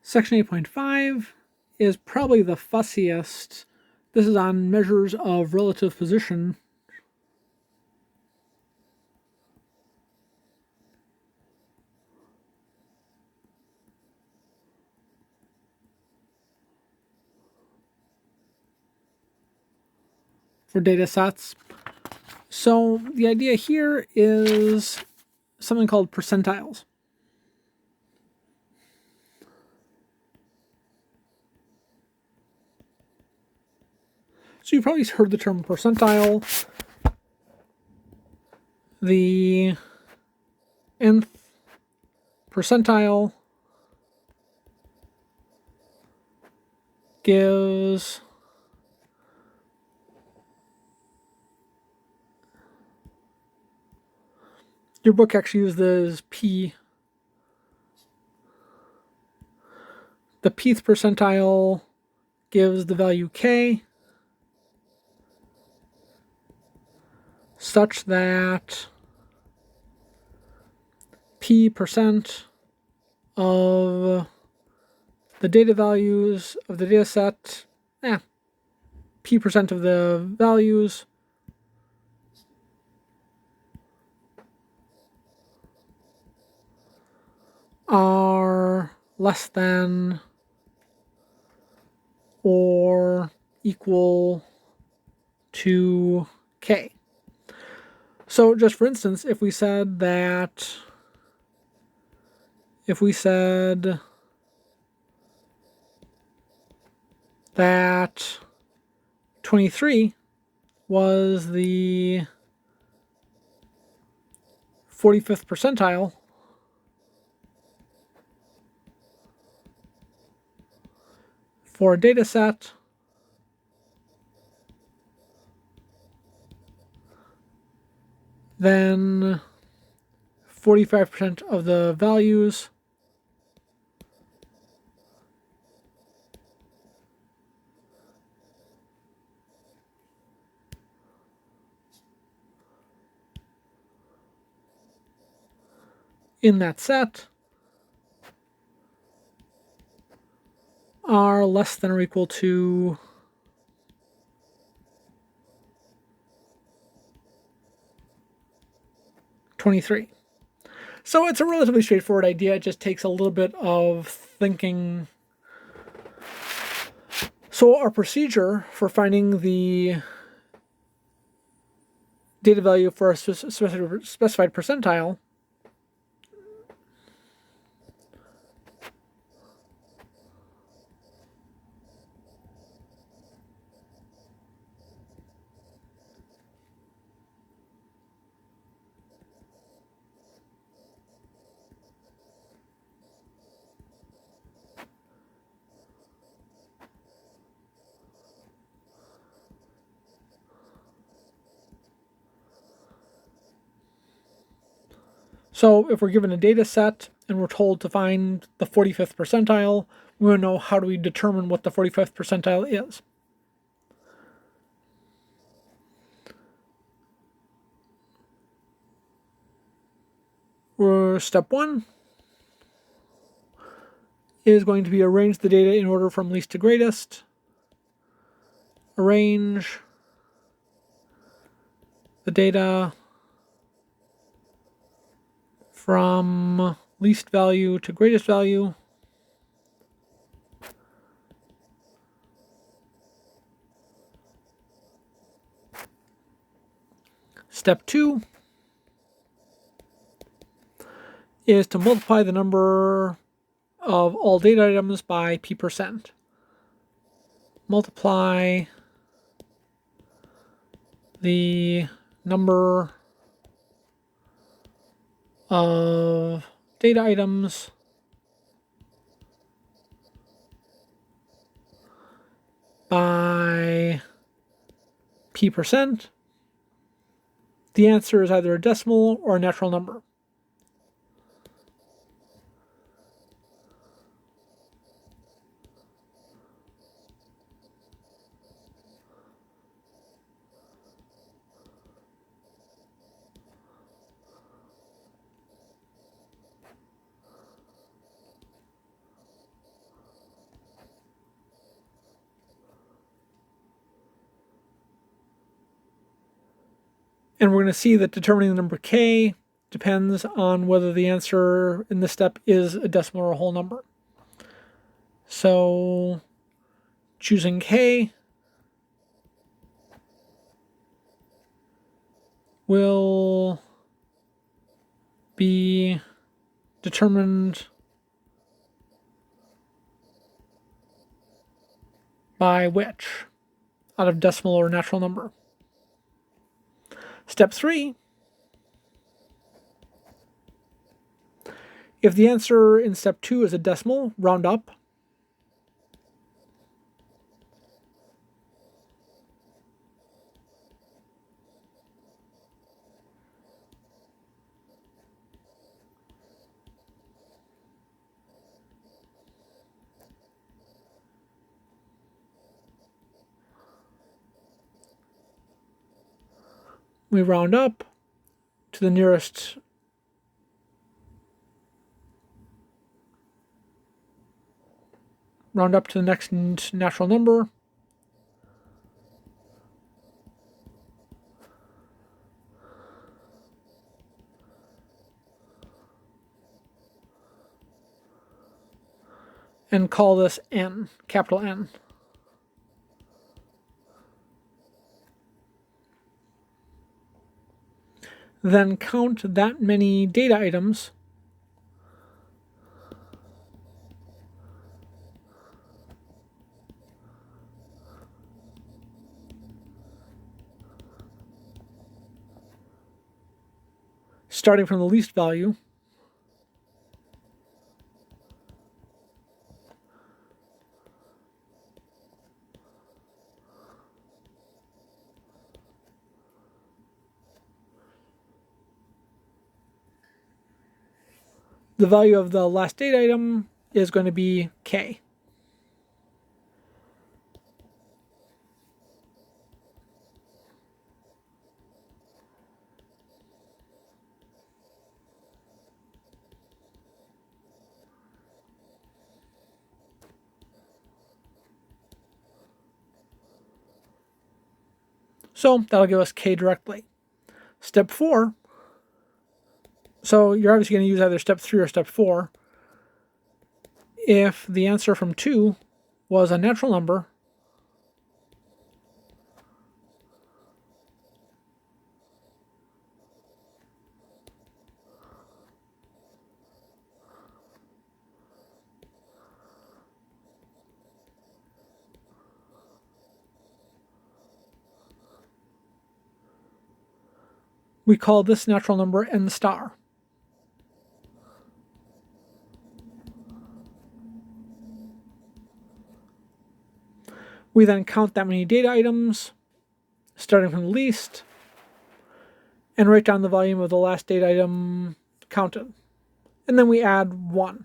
Section 8.5 is probably the fussiest. This is on measures of relative position. For data sets. So the idea here is something called percentiles. So you've probably heard the term percentile. The nth percentile gives your book actually uses P. The pth percentile gives the value K such that P% of the data values of the data set, P% of the values are less than or equal to K. So just for instance, if we said that 23 was the 45th percentile, for a data set, then 45% of the values in that set are less than or equal to 23. So it's a relatively straightforward idea. It just takes a little bit of thinking. So our procedure for finding the data value for a specified percentile So if we're given a data set and we're told to find the 45th percentile, we want to know how do we determine what the 45th percentile is. Step 1 is going to be arrange the data in order from least to greatest. Arrange the data from least value to greatest value. Step 2 is to multiply the number of all data items by P%. Multiply the number of data items by P%. The answer is either a decimal or a natural number. And we're going to see that determining the number k depends on whether the answer in this step is a decimal or a whole number. So choosing k will be determined by which out of decimal or natural number. Step 3, if the answer in step 2 is a decimal, round up. We round up to the nearest next natural number. And call this n, capital N. Then count that many data items starting from the least value the value of the last data item is going to be k. So that'll give us k directly. Step 4, so you're obviously going to use either step 3 or step 4. If the answer from 2 was a natural number, we call this natural number n star. We then count that many data items, starting from the least, and write down the volume of the last data item counted. And then we add 1.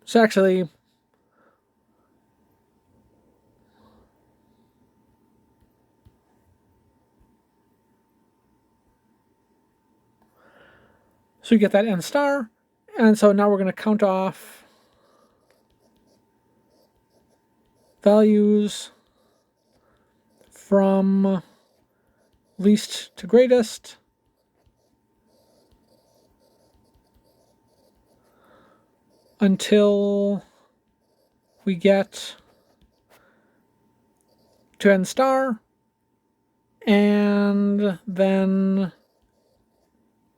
So actually, so we get that n star, and so now we're going to count off values from least to greatest until we get to n star, and then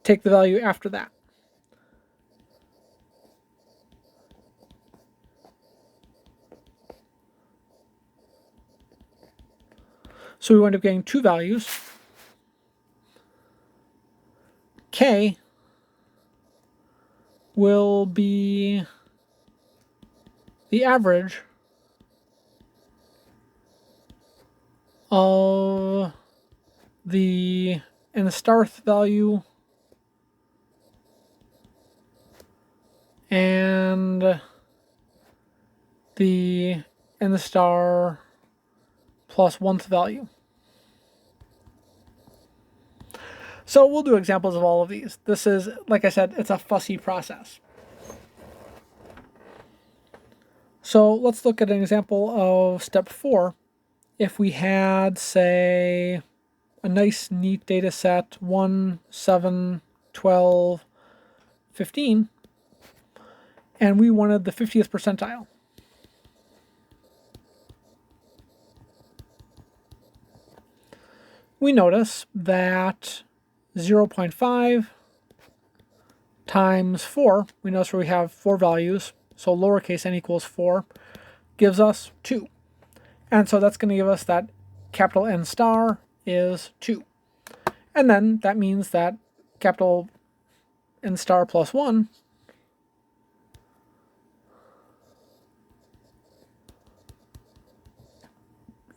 take the value after that. So we wind up getting 2 values. K will be the average of the n starth value and the n star plus 1th value. So we'll do examples of all of these. This is, like I said, it's a fussy process. So let's look at an example of step 4. If we had, say, a nice, neat data set, 1, 7, 12, 15, and we wanted the 50th percentile. We notice that 0.5 times 4, we notice where we have 4 values, so lowercase n equals 4, gives us 2. And so that's going to give us that capital N star is 2. And then that means that capital N star plus 1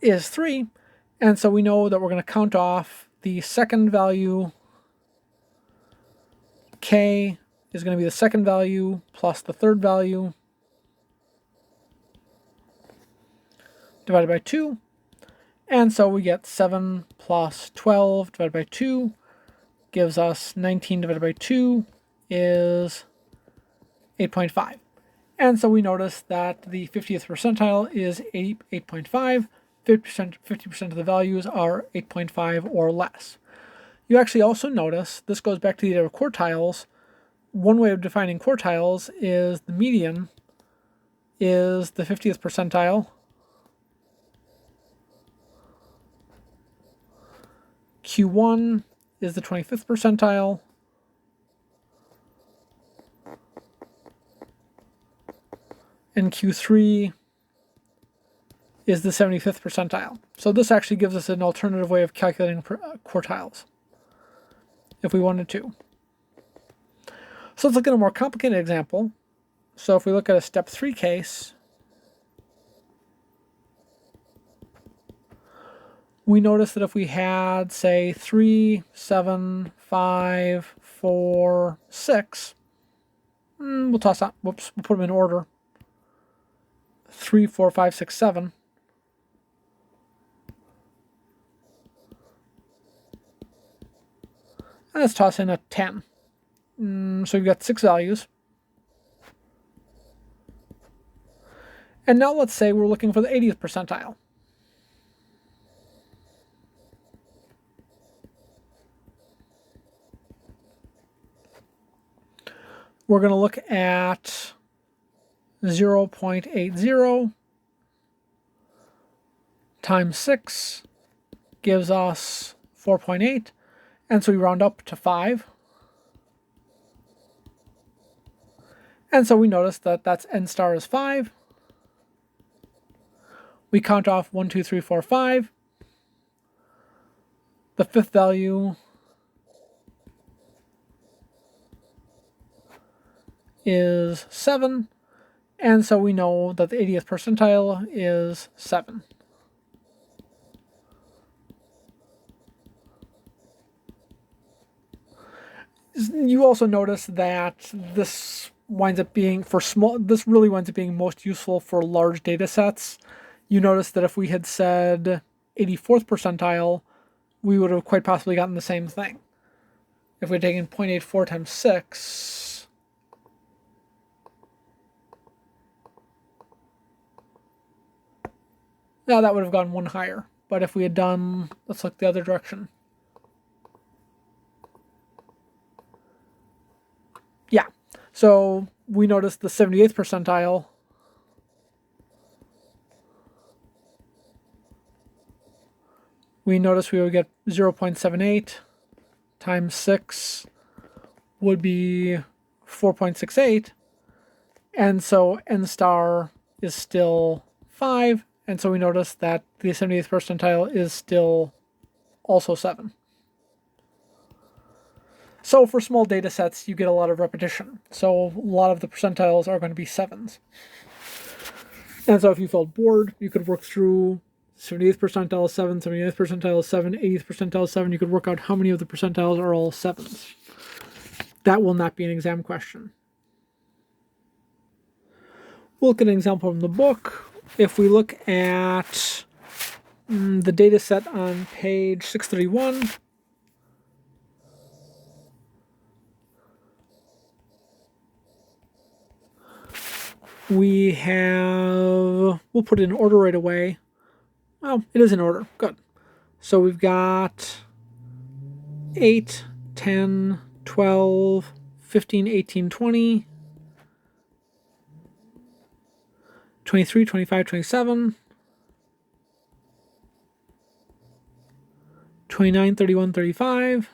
is 3. And so we know that we're going to count off the second value. K is going to be the second value plus the third value divided by 2. And so we get 7 plus 12 divided by 2 gives us 19 divided by 2 is 8.5. And so we notice that the 50th percentile is 8.5. 50% of the values are 8.5 or less. You actually also notice, this goes back to the idea of quartiles. One way of defining quartiles is the median is the 50th percentile. Q1 is the 25th percentile. And Q3 is the 75th percentile. So this actually gives us an alternative way of calculating quartiles, if we wanted to. So let's look at a more complicated example. So if we look at a step 3 case, we notice that if we had, say, 3, 7, 5, 4, 6, we'll toss out, we'll put them in order. 3, 4, 5, 6, 7. And let's toss in a 10. So we've got 6 values. And now let's say we're looking for the 80th percentile. We're going to look at 0.80 times 6 gives us 4.8. And so we round up to 5. And so we notice that that's n star is 5. We count off 1, 2, 3, 4, 5. The fifth value is 7. And so we know that the 80th percentile is 7. You also notice that this winds up being this really winds up being most useful for large data sets. You notice that if we had said 84th percentile, we would have quite possibly gotten the same thing. If we had taken 0.84 times 6, now that would have gone one higher. But if we had done, let's look the other direction. Yeah, so we notice the 78th percentile we notice we would get 0.78 times 6 would be 4.68, and so n star is still 5, and so we notice that the 78th percentile is still also 7. So for small data sets, you get a lot of repetition. So a lot of the percentiles are going to be 7s. And so if you felt bored, you could work through 78th percentile is 7, 79th percentile is 7, 80th percentile is 7. You could work out how many of the percentiles are all 7s. That will not be an exam question. We'll look at an example from the book. If we look at the data set on page 631, we have, we'll put it in order right away. Well, it is in order. Good. So we've got 8, 10, 12, 15, 18, 20, 23, 25, 27, 29, 31, 35,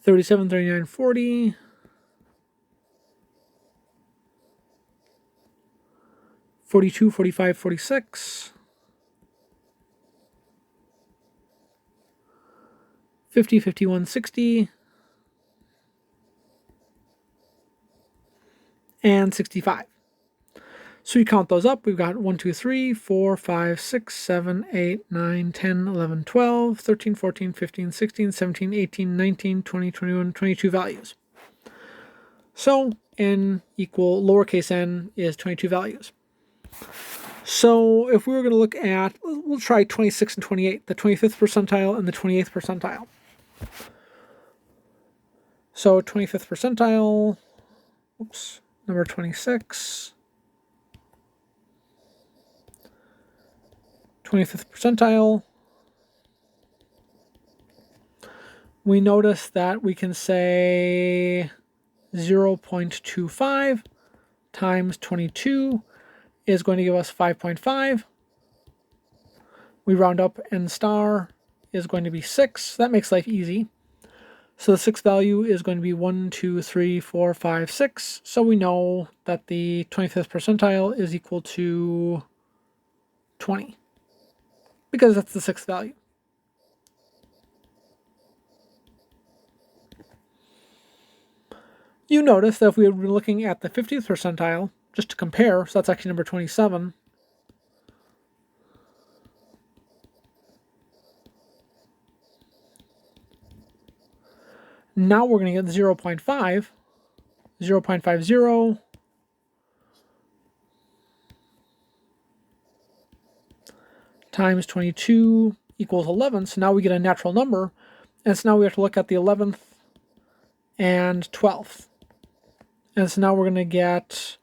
37, 39, 40, 42, 45, 46, 50, 51, 60, and 65. So you count those up. We've got 1, 2, 3, 4, 5, 6, 7, 8, 9, 10, 11, 12, 13, 14, 15, 16, 17, 18, 19, 20, 21, 22 values. So n equal lowercase n is 22 values. So if we were going to look at, we'll try 26 and 28, the 25th percentile and the 28th percentile. So 25th percentile, oops, number 26. 25th percentile, we notice that we can say 0.25 times 22 is going to give us 5.5. We round up, n star is going to be 6. That makes life easy. So the sixth value is going to be 1, 2, 3, 4, 5, 6. So we know that the 25th percentile is equal to 20. Because that's the sixth value. You notice that if we had been looking at the 50th percentile, just to compare, so that's actually number 27. Now we're going to get 0.5, 0.50 times 22 equals 11. So now we get a natural number. And so now we have to look at the 11th and 12th. And so now we're going to get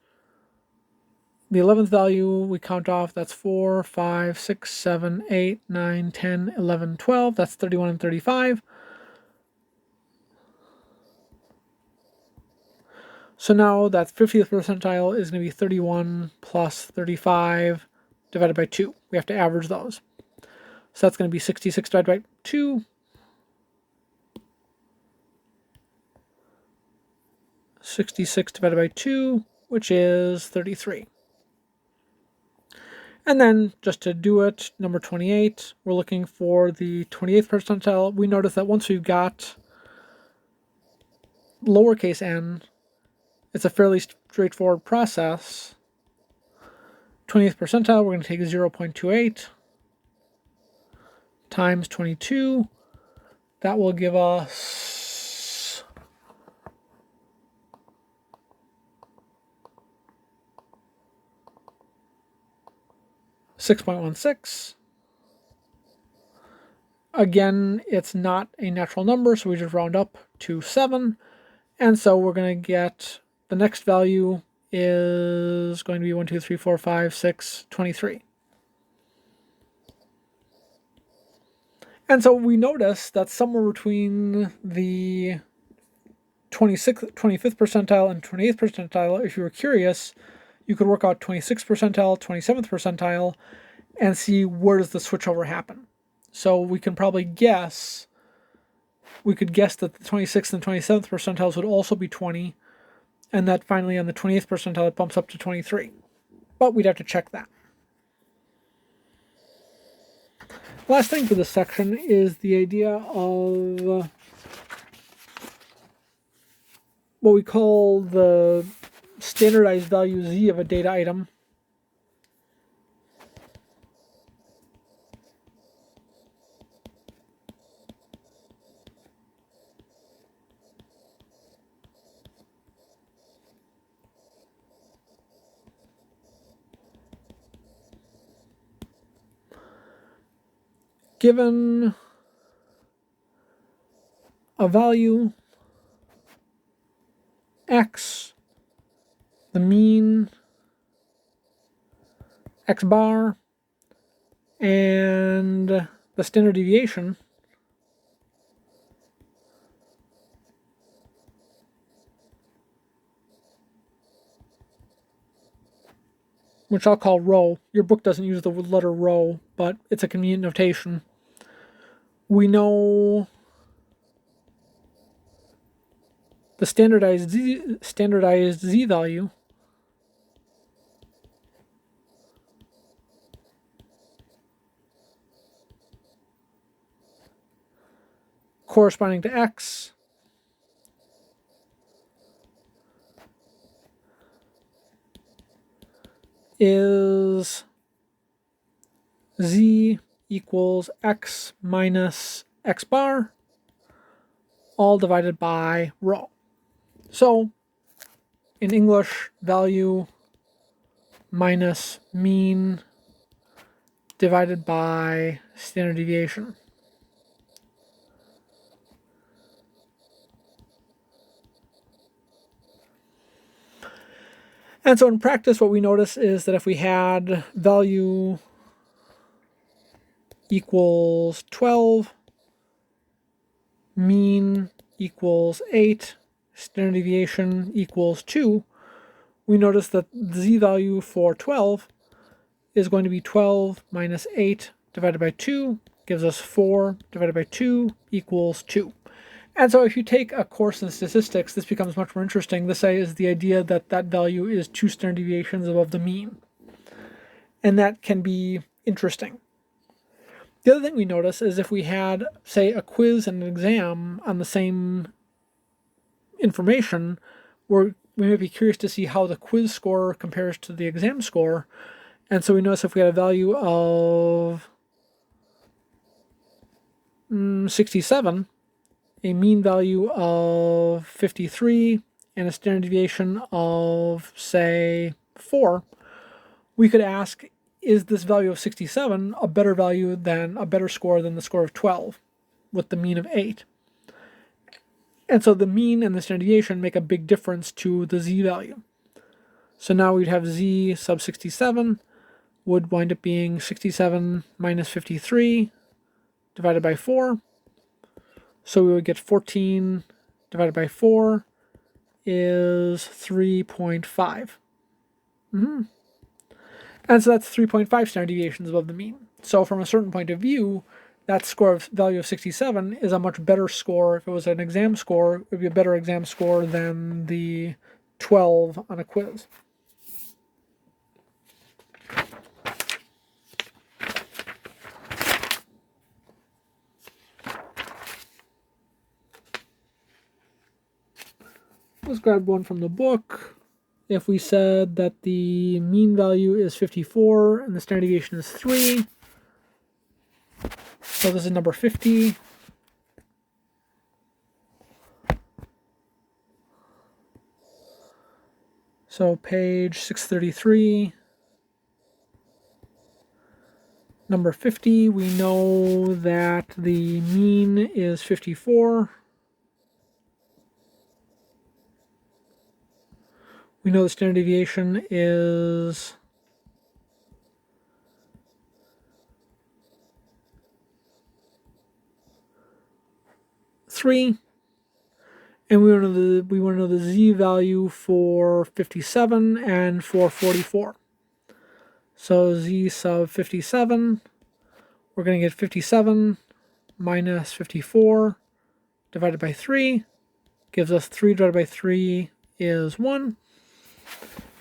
the 11th value. We count off. That's 4, 5, 6, 7, 8, 9, 10, 11, 12. That's 31 and 35. So now that 50th percentile is going to be 31 plus 35 divided by 2. We have to average those. So that's going to be 66 divided by 2. 66 divided by 2, which is 33. And then, just to do it, number 28, we're looking for the 28th percentile. We notice that once we've got lowercase n, it's a fairly straightforward process. 20th percentile, we're going to take 0.28 times 22. That will give us 6.16. Again, it's not a natural number, so we just round up to 7. And so we're going to get the next value is going to be 1, 2, 3, 4, 5, 6, 23. And so we notice that somewhere between the 25th percentile and 28th percentile, if you were curious, you could work out 26th percentile, 27th percentile, and see where does the switchover happen. So we can probably guess, we could guess that the 26th and 27th percentiles would also be 20, and that finally on the 28th percentile it bumps up to 23. But we'd have to check that. Last thing for this section is the idea of what we call the standardized value z of a data item. Given a value x, the mean, x bar, and the standard deviation, which I'll call rho. Your book doesn't use the letter rho, but it's a convenient notation. We know the standardized z value corresponding to x is z equals x minus x bar, all divided by rho. So in English, value minus mean divided by standard deviation. And so in practice, what we notice is that if we had value equals 12, mean equals 8, standard deviation equals 2, we notice that the z value for 12 is going to be 12 minus 8 divided by 2, gives us 4 divided by 2 equals 2. And so if you take a course in statistics, this becomes much more interesting. This is the idea that that value is 2 standard deviations above the mean. And that can be interesting. The other thing we notice is if we had, say, a quiz and an exam on the same information, we may be curious to see how the quiz score compares to the exam score. And so we notice if we had a value of 67, a mean value of 53, and a standard deviation of, say, 4, we could ask, is this value of 67 a better score than the score of 12 with the mean of 8? And so the mean and the standard deviation make a big difference to the z value. So now we'd have z sub 67 would wind up being 67 minus 53 divided by 4. So we would get 14 divided by 4 is 3.5. And so that's 3.5 standard deviations above the mean. So from a certain point of view, that value of 67 is a much better score. If it was an exam score, it would be a better exam score than the 12 on a quiz. Let's grab one from the book. If we said that the mean value is 54 and the standard deviation is 3, so this is number 50. So page 633. Number 50, we know that the mean is 54. We know the standard deviation is 3. And we want to know the z value for 57 and for 44. So z sub 57, we're going to get 57 minus 54 divided by 3, gives us 3 divided by 3 is 1.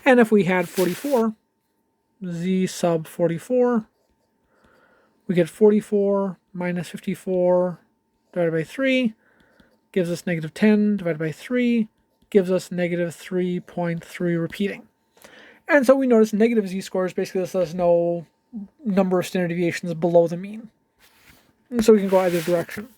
And if we had 44, z sub 44, we get 44 minus 54 divided by 3, gives us negative 10 divided by 3, gives us negative 3.3 repeating. And so we notice negative z-scores basically lets us know number of standard deviations below the mean. And so we can go either direction.